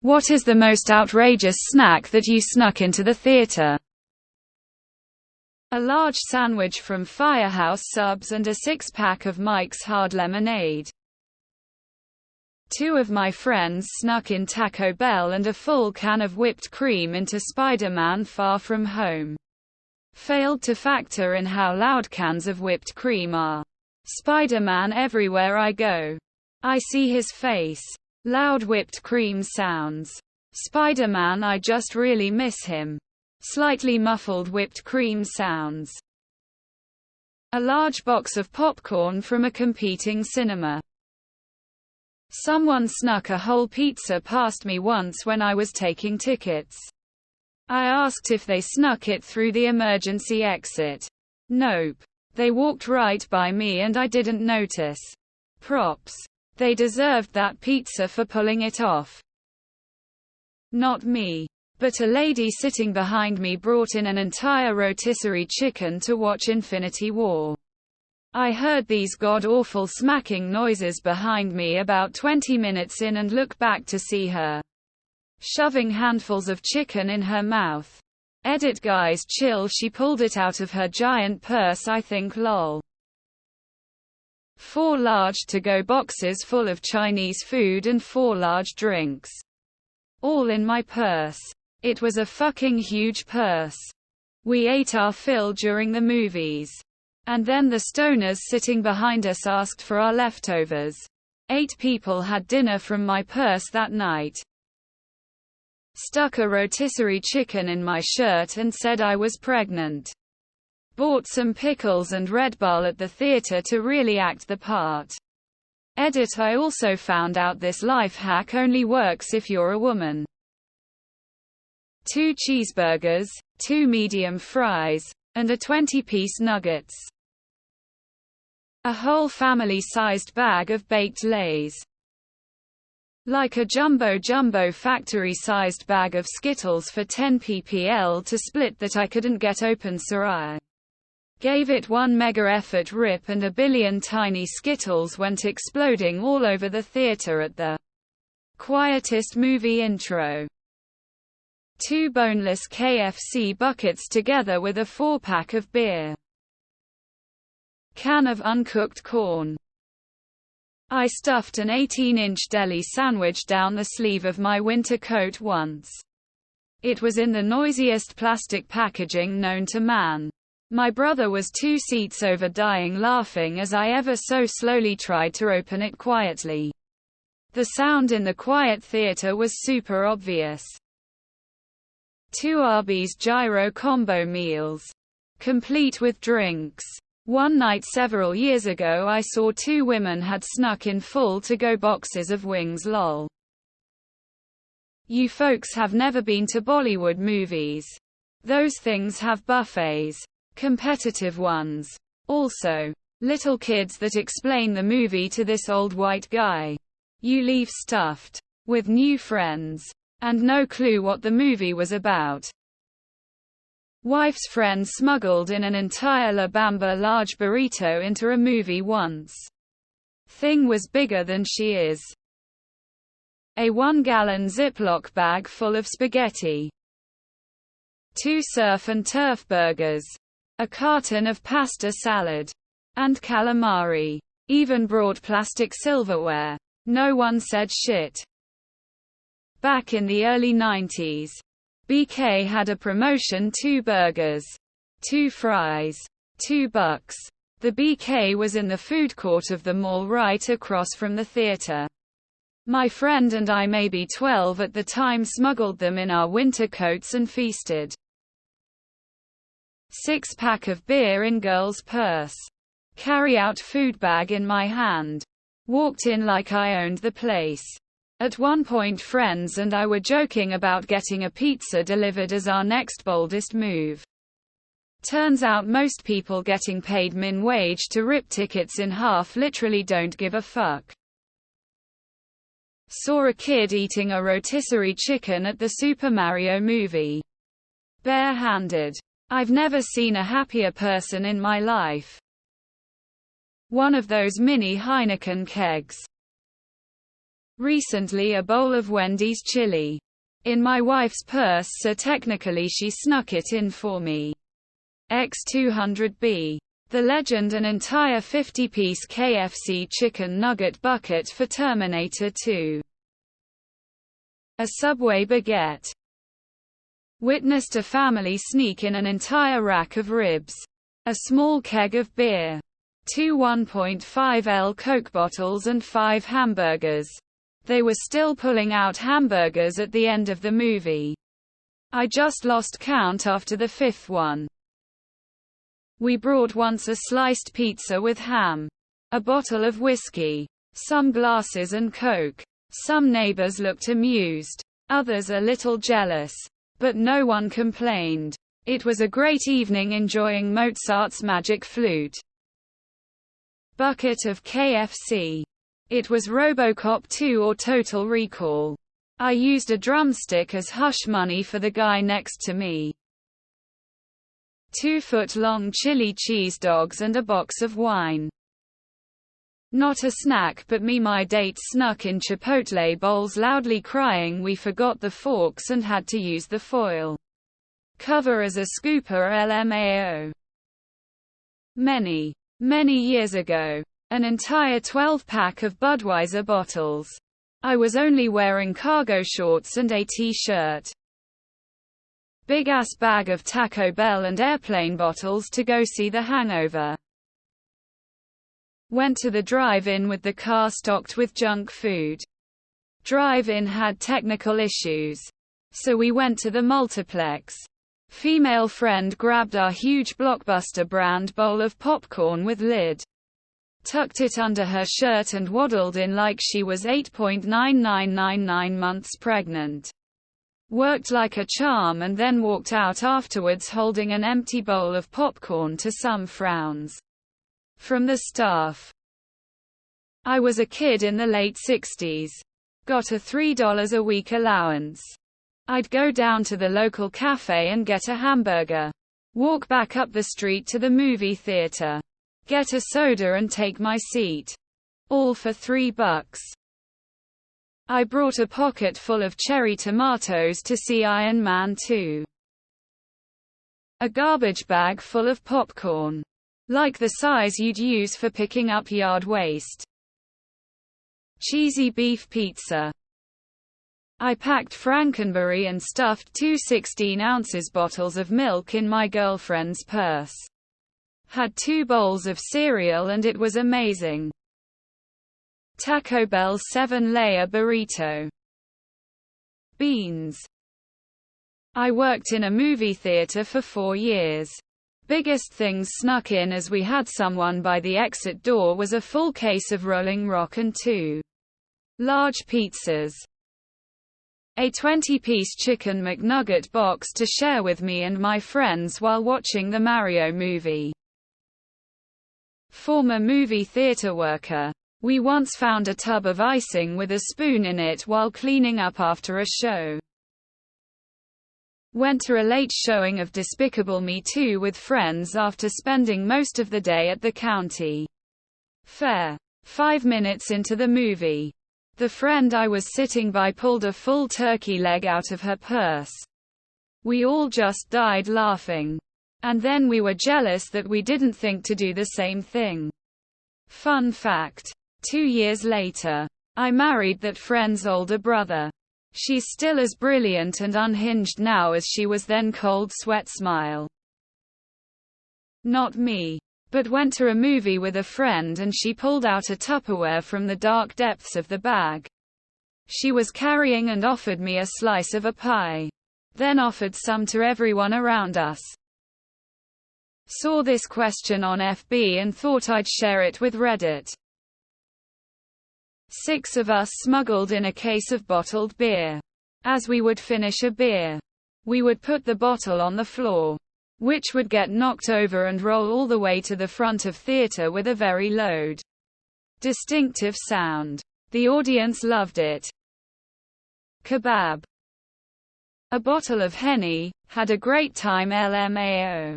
What is the most outrageous snack that you snuck into the theater? A large sandwich from Firehouse Subs and a six-pack of Mike's Hard Lemonade. 2 of my friends snuck in Taco Bell and a full can of whipped cream into Spider-Man Far From Home. Failed to factor in how loud cans of whipped cream are. Spider-Man everywhere I go. I see his face. Loud whipped cream sounds. Spider-Man, I just really miss him. Slightly muffled whipped cream sounds. A large box of popcorn from a competing cinema. Someone snuck a whole pizza past me once when I was taking tickets. I asked if they snuck it through the emergency exit. Nope. They walked right by me and I didn't notice. Props. They deserved that pizza for pulling it off. Not me. But a lady sitting behind me brought in an entire rotisserie chicken to watch Infinity War. I heard these god-awful smacking noises behind me about 20 minutes in and look back to see her shoving handfuls of chicken in her mouth. Edit guys chill, she pulled it out of her giant purse, I think, lol. 4 large to-go boxes full of Chinese food and 4 large drinks. All in my purse. It was a fucking huge purse. We ate our fill during the movies. And then the stoners sitting behind us asked for our leftovers. 8 people had dinner from my purse that night. Stuck a rotisserie chicken in my shirt and said I was pregnant. Bought some pickles and Red Bull at the theater to really act the part. Edit, I also found out this life hack only works if you're a woman. 2 cheeseburgers, 2 medium fries, and a 20-piece nuggets. A whole family-sized bag of baked Lays. Like a jumbo factory-sized bag of Skittles for 10 ppl to split that I couldn't get open, so I gave it one mega effort rip and a billion tiny Skittles went exploding all over the theater at the quietest movie intro. 2 boneless KFC buckets together with a 4-pack of beer. Can of uncooked corn. I stuffed an 18-inch deli sandwich down the sleeve of my winter coat once. It was in the noisiest plastic packaging known to man. My brother was 2 seats over, dying laughing as I ever so slowly tried to open it quietly. The sound in the quiet theater was super obvious. 2 Arby's gyro combo meals. Complete with drinks. One night several years ago I saw 2 women had snuck in full to-go boxes of wings, lol. You folks have never been to Bollywood movies. Those things have buffets. Competitive ones. Also, little kids that explain the movie to this old white guy. You leave stuffed. With new friends. And no clue what the movie was about. Wife's friend smuggled in an entire La Bamba large burrito into a movie once. Thing was bigger than she is. A 1-gallon Ziploc bag full of spaghetti. 2 surf and turf burgers. A carton of pasta salad. And calamari. Even brought plastic silverware. No one said shit. Back in the early 90s. BK had a promotion: 2 burgers, 2 fries, $2. The BK was in the food court of the mall right across from the theater. My friend and I, maybe 12 at the time, smuggled them in our winter coats and feasted. 6-pack of beer in girl's purse. Carry-out food bag in my hand. Walked in like I owned the place. At one point friends and I were joking about getting a pizza delivered as our next boldest move. Turns out most people getting paid min wage to rip tickets in half literally don't give a fuck. Saw a kid eating a rotisserie chicken at the Super Mario movie. Bare-handed. I've never seen a happier person in my life. One of those mini Heineken kegs. Recently a bowl of Wendy's chili. In my wife's purse, so technically she snuck it in for me. X200B. The Legend, an entire 50-piece KFC chicken nugget bucket for Terminator 2. A Subway baguette. Witnessed a family sneak in an entire rack of ribs. A small keg of beer. 2 1.5L Coke bottles and 5 hamburgers. They were still pulling out hamburgers at the end of the movie. I just lost count after the 5th one. We brought once a sliced pizza with ham. A bottle of whiskey. Some glasses and Coke. Some neighbors looked amused. Others a little jealous. But no one complained. It was a great evening enjoying Mozart's Magic Flute. Bucket of KFC. It was RoboCop 2 or Total Recall. I used a drumstick as hush money for the guy next to me. 2-foot-long chili cheese dogs and a box of wine. Not a snack, but me my date snuck in Chipotle bowls loudly crying we forgot the forks and had to use the foil cover as a scooper. LMAO. Many years ago. An entire 12-pack of Budweiser bottles. I was only wearing cargo shorts and a t-shirt. Big-ass bag of Taco Bell and airplane bottles to go see The Hangover. Went to the drive-in with the car stocked with junk food. Drive-in had technical issues. So we went to the multiplex. Female friend grabbed our huge Blockbuster brand bowl of popcorn with lid. Tucked it under her shirt and waddled in like she was 8.9999 months pregnant. Worked like a charm and then walked out afterwards holding an empty bowl of popcorn to some frowns from the staff. I was a kid in the late 60s. Got a $3 a week allowance. I'd go down to the local cafe and get a hamburger. Walk back up the street to the movie theater. Get a soda and take my seat. All for $3. I brought a pocket full of cherry tomatoes to see Iron Man 2. A garbage bag full of popcorn. Like the size you'd use for picking up yard waste. Cheesy beef pizza. I packed Frankenberry and stuffed 2 16-ounces bottles of milk in my girlfriend's purse. Had 2 bowls of cereal and it was amazing. Taco Bell 7-layer burrito. Beans. I worked in a movie theater for 4 years. Biggest things snuck in as we had someone by the exit door was a full case of Rolling Rock and 2 large pizzas. A 20-piece chicken McNugget box to share with me and my friends while watching the Mario movie. Former movie theater worker. We once found a tub of icing with a spoon in it while cleaning up after a show. Went to a late showing of Despicable Me 2 with friends after spending most of the day at the county fair. 5 minutes into the movie, the friend I was sitting by pulled a full turkey leg out of her purse. We all just died laughing. And then we were jealous that we didn't think to do the same thing. Fun fact. 2 years later, I married that friend's older brother. She's still as brilliant and unhinged now as she was then. Cold sweat smile. Not me. But went to a movie with a friend and she pulled out a Tupperware from the dark depths of the bag she was carrying and offered me a slice of a pie. Then offered some to everyone around us. Saw this question on FB and thought I'd share it with Reddit. 6 of us smuggled in a case of bottled beer. As we would finish a beer, we would put the bottle on the floor, which would get knocked over and roll all the way to the front of theater with a very loud, distinctive sound. The audience loved it. Kebab. A bottle of Henny, had a great time. LMAO.